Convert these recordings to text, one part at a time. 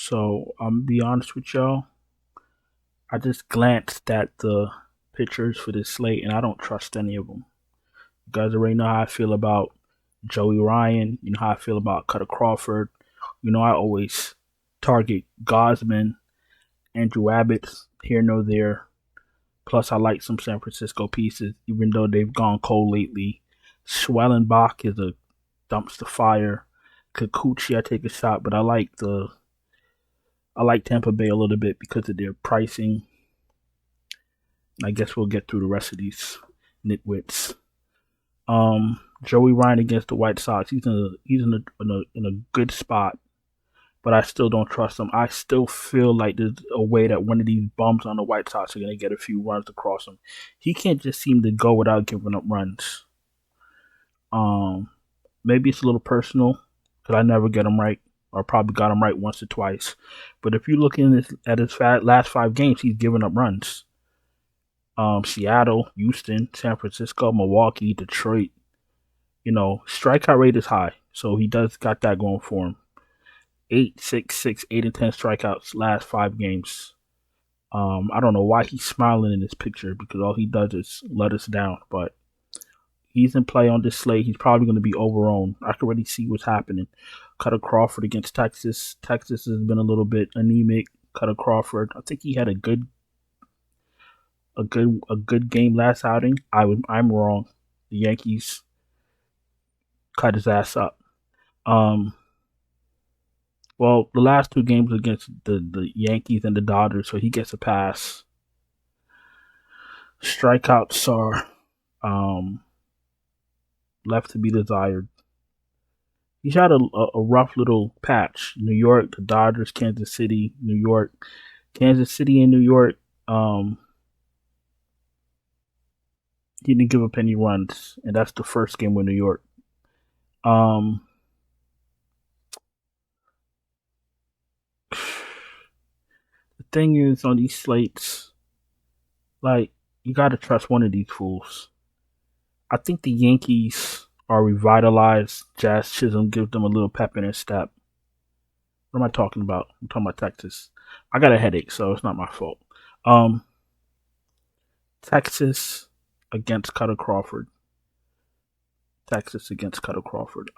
So I'm be honest with y'all. I just glanced at the pictures for this slate, and I don't trust any of them. You guys already know how I feel about Joey Ryan. You know how I feel about Cutter Crawford. You know I always target Gosman, Andrew Abbott here nor there. Plus, I like some San Francisco pieces, even though they've gone cold lately. Schwellenbach is a dumpster fire. Kikuchi, I take a shot, but I like Tampa Bay a little bit because of their pricing. I guess we'll get through the rest of these nitwits. Joey Ryan against the White Sox. He's in a good spot, but I still don't trust him. I still feel like there's a way that one of these bums on the White Sox are gonna get a few runs across him. He can't just seem to go without giving up runs. Um, Maybe it's a little personal because I never get him right, or probably got him right once or twice. But if you look at his last 5 games, he's given up runs. Seattle, Houston, San Francisco, Milwaukee, Detroit. You know, strikeout rate is high, so he does got that going for him. 8, 6, 6, 8, and 10 strikeouts last 5 games. I don't know why he's smiling in this picture because all he does is let us down. But he's in play on this slate. He's probably going to be overowned. I can already see what's happening. Cutter Crawford against Texas. Texas has been a little bit anemic. Cutter Crawford, I think he had a good game last outing. I'm wrong. The Yankees cut his ass up. Well, the last 2 games against the Yankees and the Dodgers, so he gets a pass. Strikeouts are left to be desired. He's had a rough little patch. New York, the Dodgers, Kansas City, New York. Kansas City and New York, he didn't give up any runs, and that's the first game with New York. The thing is, on these slates, like, you got to trust one of these fools. I think the Yankees are revitalized. Jazz Chisholm gives them a little pep in their step. What am I talking about? I'm talking about Texas. I got a headache, so it's not my fault. Texas against Cutter Crawford. Texas against Cutter Crawford.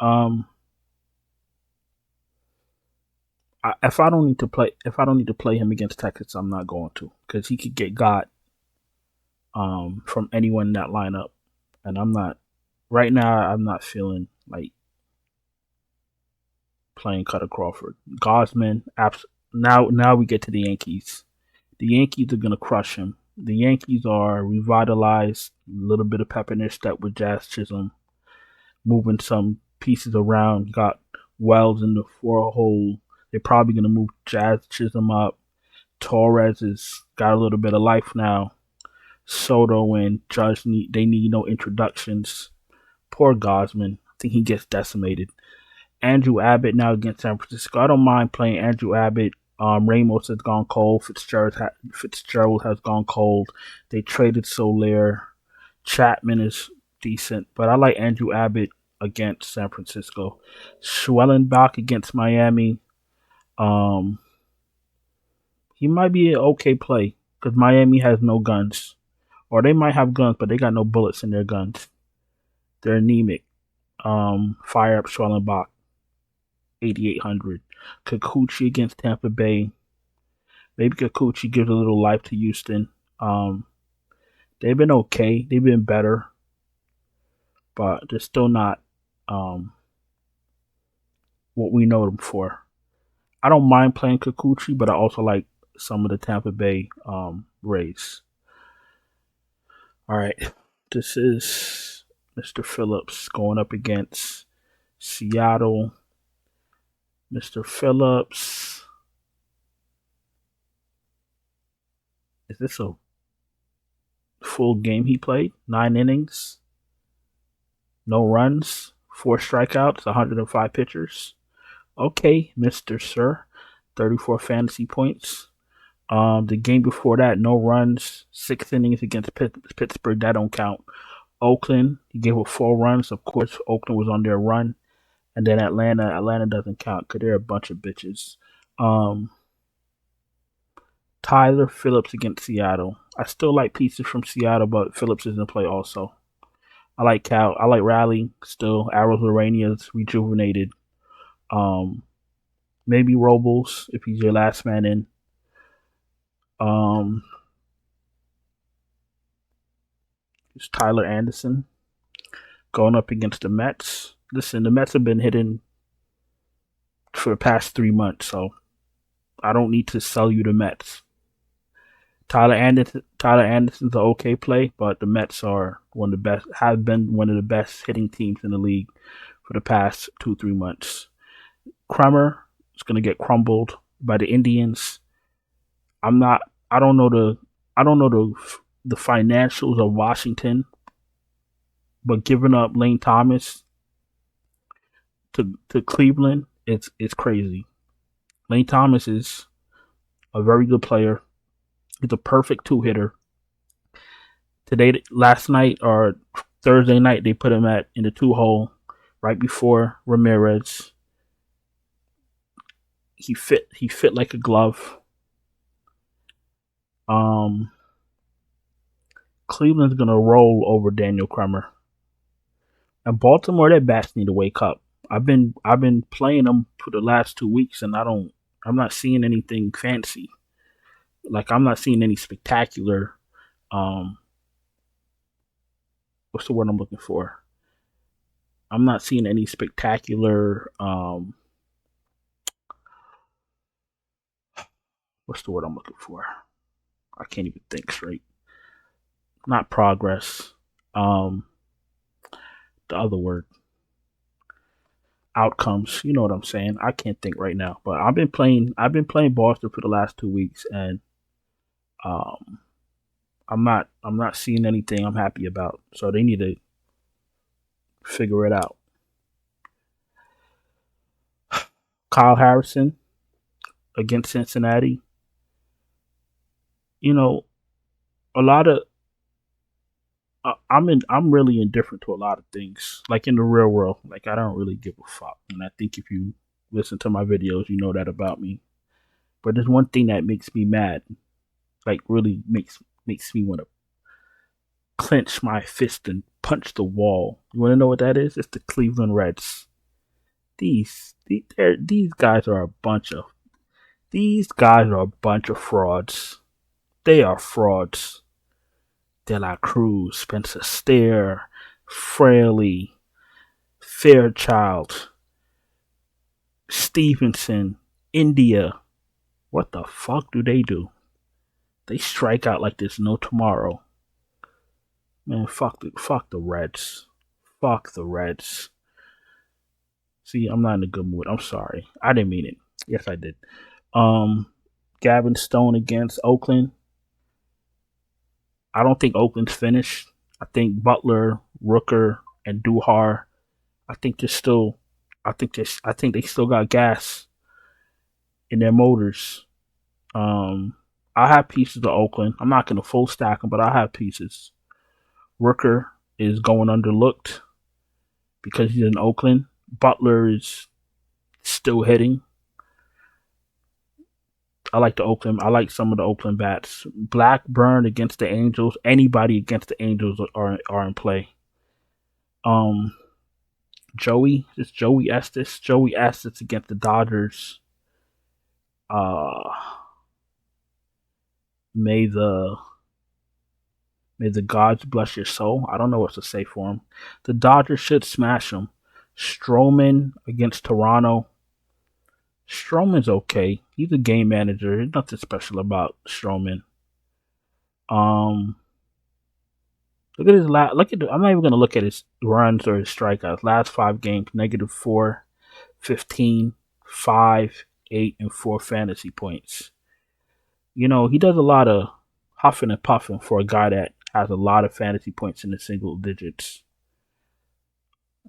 If I don't need to play him against Texas, I'm not going to, because he could get got from anyone in that lineup, and I'm not feeling like playing Cutter Crawford. Gosman, now we get to the Yankees. The Yankees are gonna crush him. The Yankees are revitalized, a little bit of pep in their step with Jazz Chisholm, moving some pieces around. Got Wells in the 4 hole. They're probably gonna move Jazz Chisholm up. Torres has got a little bit of life now. Soto and Judge need no introductions. Poor Gosman. I think he gets decimated. Andrew Abbott now against San Francisco. I don't mind playing Andrew Abbott. Ramos has gone cold. Fitzgerald has gone cold. They traded Soler. Chapman is decent, but I like Andrew Abbott against San Francisco. Schwellenbach against Miami. He might be an okay play because Miami has no guns. Or they might have guns, but they got no bullets in their guns. They're anemic. Fire up Schwellenbach. 8,800. Kikuchi against Tampa Bay. Maybe Kikuchi gives a little life to Houston. They've been okay. They've been better. But they're still not what we know them for. I don't mind playing Kikuchi, but I also like some of the Tampa Bay Rays. All right. This is Mr. Phillips going up against Seattle. Mr. Phillips. Is this a full game he played? 9 innings. No runs. 4 strikeouts. 105 pitchers. Okay, Mr. Sir. 34 fantasy points. The game before that, no runs. 6 innings against Pittsburgh. That don't count. Oakland, he gave up 4 runs. Of course, Oakland was on their run. And then Atlanta doesn't count because they're a bunch of bitches. Um, Tyler Phillips against Seattle. I still like pieces from Seattle, but Phillips is in play also. I like Cal. I like Raleigh still. Arrows Lorania's rejuvenated. Um, maybe Robles if he's your last man in. Um, it's Tyler Anderson going up against the Mets. Listen, the Mets have been hitting for the past 3 months, so I don't need to sell you the Mets. Tyler Anderson's an okay play, but the Mets are one of the best, have been one of the best hitting teams in the league for the past 2-3 months. Kremer is going to get crumbled by the Indians. I'm not. I don't know the. I don't know the financials of Washington, but giving up Lane Thomas to Cleveland, it's crazy. Lane Thomas is a very good player. He's a perfect two hitter. Last night or Thursday night, they put him in the 2 hole right before Ramirez. He fit like a glove. Cleveland's gonna roll over Daniel Kremer. And Baltimore, their bats need to wake up. I've been playing them for the last 2 weeks, and I'm not seeing anything fancy. Like I'm not seeing any spectacular. What's the word I'm looking for? I'm not seeing any spectacular. What's the word I'm looking for? I can't even think straight. Not progress. The other word. Outcomes. You know what I'm saying? I can't think right now. But I've been playing Boston for the last 2 weeks, and I'm not seeing anything I'm happy about. So they need to figure it out. Kyle Harrison against Cincinnati. You know, a lot of I'm really indifferent to a lot of things. Like in the real world, like I don't really give a fuck. And I think if you listen to my videos, you know that about me. But there's one thing that makes me mad. Like really makes me want to clench my fist and punch the wall. You want to know what that is? It's the Cleveland Reds. These guys are a bunch of frauds. They are frauds. De La Cruz, Spencer Steer, Fraley, Fairchild, Stevenson, India. What the fuck do? They strike out like there's no tomorrow. Man, fuck the Reds. Fuck the Reds. See, I'm not in a good mood. I'm sorry. I didn't mean it. Yes, I did. Gavin Stone against Oakland. I don't think Oakland's finished. I think Butler, Rooker, and Duhar. I think they still got gas in their motors. I have pieces of Oakland. I'm not going to full stack them, but I have pieces. Rooker is going underlooked because he's in Oakland. Butler is still hitting. I like some of the Oakland bats. Blackburn against the Angels. Anybody against the Angels are in play. Joey Estes. Joey Estes against the Dodgers. May the gods bless your soul. I don't know what to say for him. The Dodgers should smash him. Stroman against Toronto. Stroman's okay. He's a game manager. There's nothing special about Stroman. Look at his I'm not even gonna look at his runs or his strikeouts. Last 5 games: -4, 15, 5, 8, and 4 fantasy points. You know, he does a lot of huffing and puffing for a guy that has a lot of fantasy points in the single digits.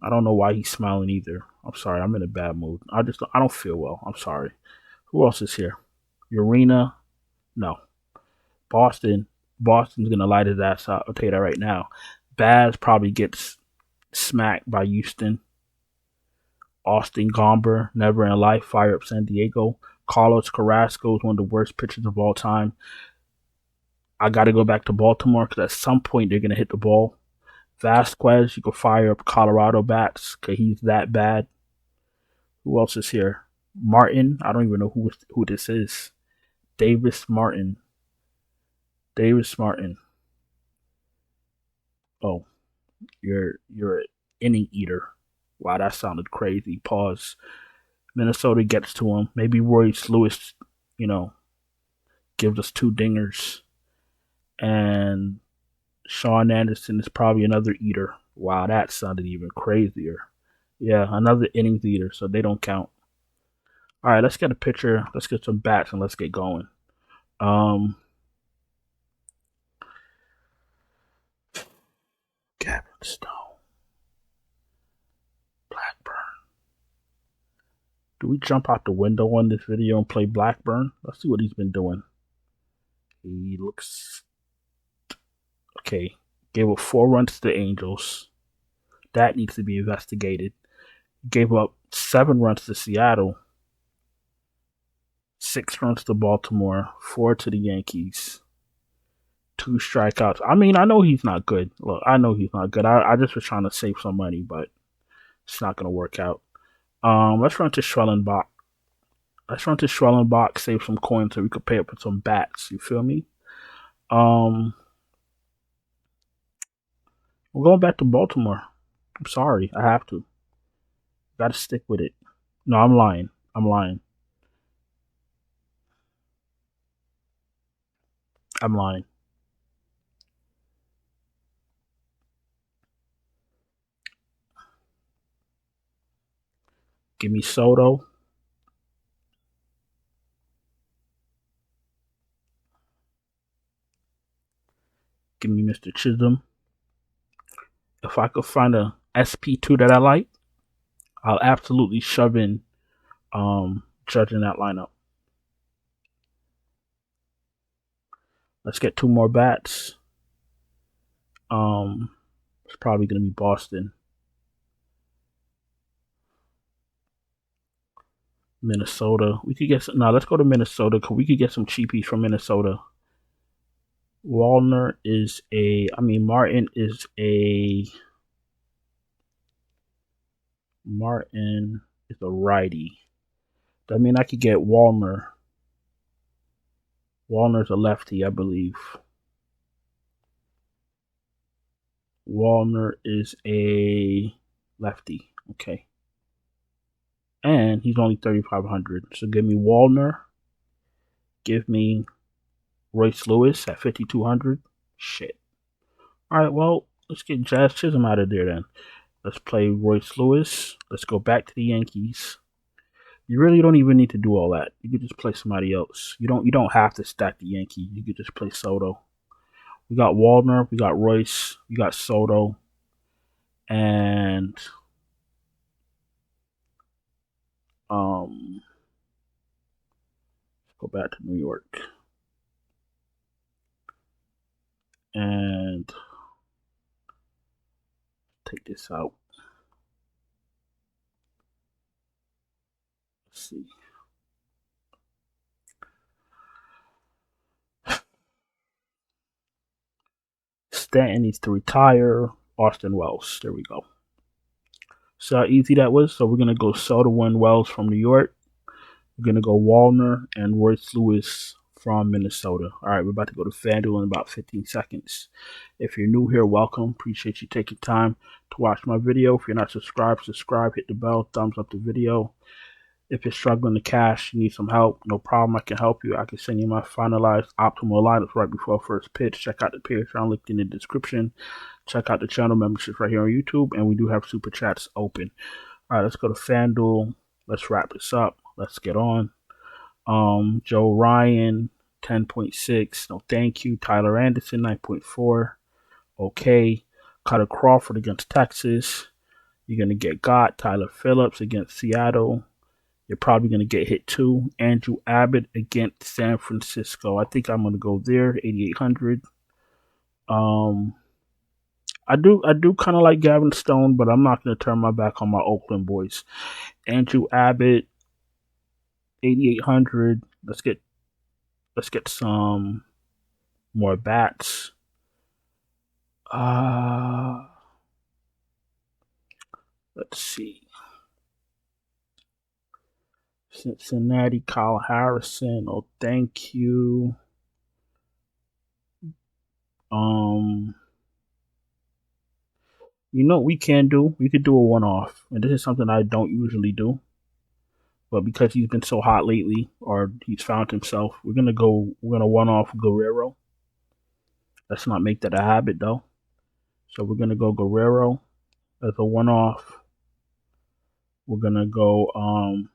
I don't know why he's smiling either. I'm sorry, I'm in a bad mood. I don't feel well. I'm sorry. Who else is here? Urena? No. Boston's gonna light his ass up. I'll tell you that right now. Baz probably gets smacked by Houston. Austin Gomber, never in life, fire up San Diego. Carlos Carrasco is one of the worst pitchers of all time. I got to go back to Baltimore because at some point they're going to hit the ball. Vasquez, you can fire up Colorado bats because he's that bad. Who else is here? Martin, I don't even know who this is. Davis Martin. Oh, you're an inning eater. Wow, that sounded crazy. Pause. Minnesota gets to him. Maybe Royce Lewis, gives us 2 dingers. And Sean Anderson is probably another eater. Wow, that sounded even crazier. Yeah, another innings eater, so they don't count. All right, let's get a picture. Let's get some bats and let's get going. Gavin Stone. Blackburn. Do we jump out the window on this video and play Blackburn? Let's see what he's been doing. He looks okay. Gave up 4 runs to the Angels. That needs to be investigated. Gave up 7 runs to Seattle. 6 runs to Baltimore. 4 to the Yankees. 2 strikeouts. I mean, I know he's not good. Look, I know he's not good. I just was trying to save some money, but it's not going to work out. Let's run to Schwellenbach. Save some coins so we could pay up for some bats. You feel me? We're going back to Baltimore. I'm sorry. I have to. Got to stick with it. No, I'm lying. Give me Soto. Give me Mr. Chisholm. If I could find a SP2 that I like, I'll absolutely shove in Judge in that lineup. Let's get 2 more bats. It's probably going to be Boston. Minnesota. We could get some. No, let's go to Minnesota because we could get some cheapies from Minnesota. Martin is a righty. That means I could get Wallner. Wallner's a lefty, I believe. Wallner is a lefty. Okay. And he's only 3,500. So give me Wallner. Give me Royce Lewis at 5,200. Shit. All right, well, let's get Jazz Chisholm out of there then. Let's play Royce Lewis. Let's go back to the Yankees. You really don't even need to do all that. You could just play somebody else. You don't have to stack the Yankees. You could just play Soto. We got Wallner. We got Royce. We got Soto. And let's go back to New York. And take this out. Let's see. Stanton needs to retire. Austin Wells. There we go. So how easy that was. So we're going to go Soto and Wells from New York. We're going to go Wallner and Royce Lewis from Minnesota. All right, we're about to go to FanDuel in about 15 seconds. If you're new here, welcome. Appreciate you taking time to watch my video. If you're not subscribed, subscribe, hit the bell, thumbs up the video. If you're struggling to cash, you need some help, no problem. I can help you. I can send you my finalized optimal lineups right before first pitch. Check out the Patreon link in the description. Check out the channel memberships right here on YouTube. And we do have super chats open. All right, let's go to FanDuel. Let's wrap this up. Let's get on. Joe Ryan, 10.6. No, thank you. Tyler Anderson, 9.4. Okay. Carter Crawford against Texas. You're going to get Tyler Phillips against Seattle. You're probably going to get hit too. Andrew Abbott against San Francisco. I think I'm going to go there, 8,800. I do kind of like Gavin Stone, but I'm not going to turn my back on my Oakland boys. Andrew Abbott, 8,800. Let's get some more bats. Let's see. Cincinnati, Kyle Harrison. Oh, thank you. You know what we can do? We could do a one-off, and this is something I don't usually do. But because he's been so hot lately, or he's found himself, we're gonna one-off Guerrero. Let's not make that a habit though. So we're gonna go Guerrero as a one-off. We're gonna go Andrew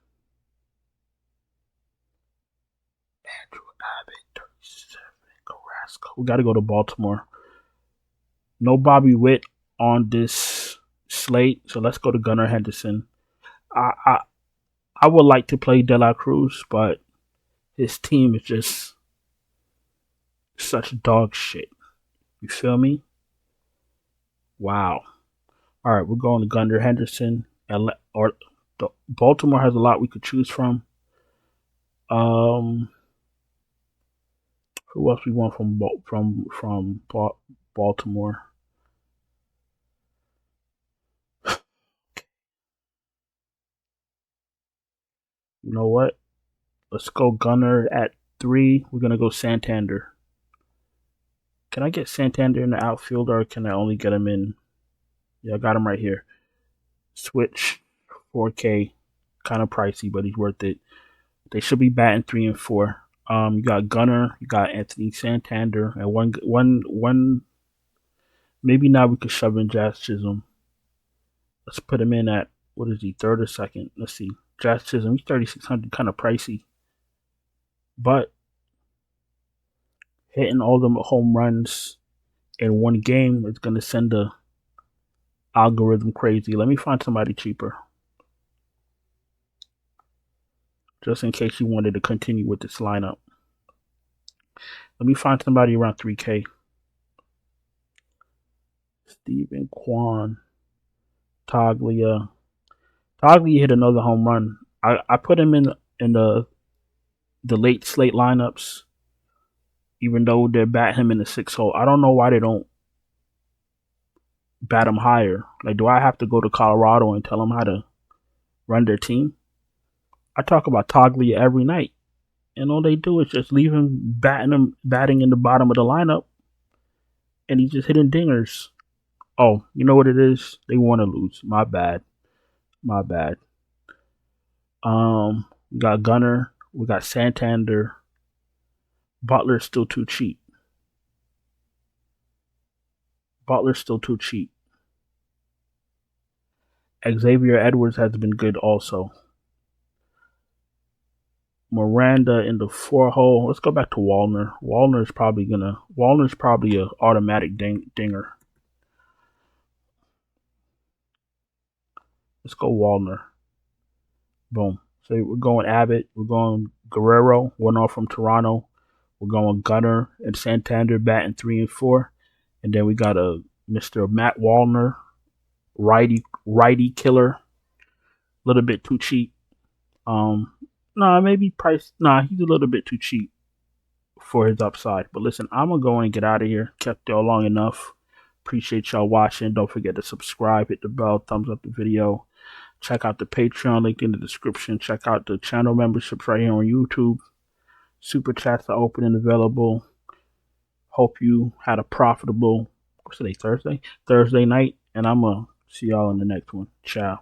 Abbott, 37, Carrasco. We gotta go to Baltimore. No Bobby Witt on this slate, so let's go to Gunnar Henderson. I would like to play De La Cruz, but his team is just such dog shit. You feel me? Wow. All right, we're going to Gunnar Henderson. Baltimore has a lot we could choose from. Who else we want from Baltimore? You know what? Let's go Gunnar at 3. We're gonna go Santander. Can I get Santander in the outfield, or can I only get him in? Yeah, I got him right here. Switch 4K, kind of pricey, but he's worth it. They should be batting 3 and 4. You got Gunnar, you got Anthony Santander, and one. Maybe now we could shove in Jazz Chisholm. Let's put him in at, what is he, 3rd or 2nd? Let's see. Jazz Chisholm, he's 3,600, kind of pricey, but hitting all the home runs in one game is gonna send the algorithm crazy. Let me find somebody cheaper, just in case you wanted to continue with this lineup. Let me find somebody around 3K. Steven Kwan, Taglia. Taglia hit another home run. I put him in the late slate lineups, even though they bat him in the 6 hole. I don't know why they don't bat him higher. Like, do I have to go to Colorado and tell them how to run their team? I talk about Taglia every night, and all they do is just leave him batting in the bottom of the lineup, and he's just hitting dingers. Oh, you know what it is? They want to lose. My bad. We got Gunnar. We got Santander. Butler's still too cheap. Xavier Edwards has been good also. Miranda in the 4 hole. Let's go back to Wallner. Wallner's probably a automatic dinger. Let's go Wallner. Boom. So we're going Abbott. We're going Guerrero, one off from Toronto. We're going Gunnar and Santander batting 3 and 4. And then we got a Mr. Matt Wallner, righty killer. A little bit too cheap. Maybe price. He's a little bit too cheap for his upside. But listen, I'm gonna go and get out of here. Kept y'all long enough. Appreciate y'all watching. Don't forget to subscribe, hit the bell, thumbs up the video. Check out the Patreon link in the description. Check out the channel memberships right here on YouTube. Super chats are open and available. Hope you had a profitable, what's today, Thursday night. And I'm gonna see y'all in the next one. Ciao.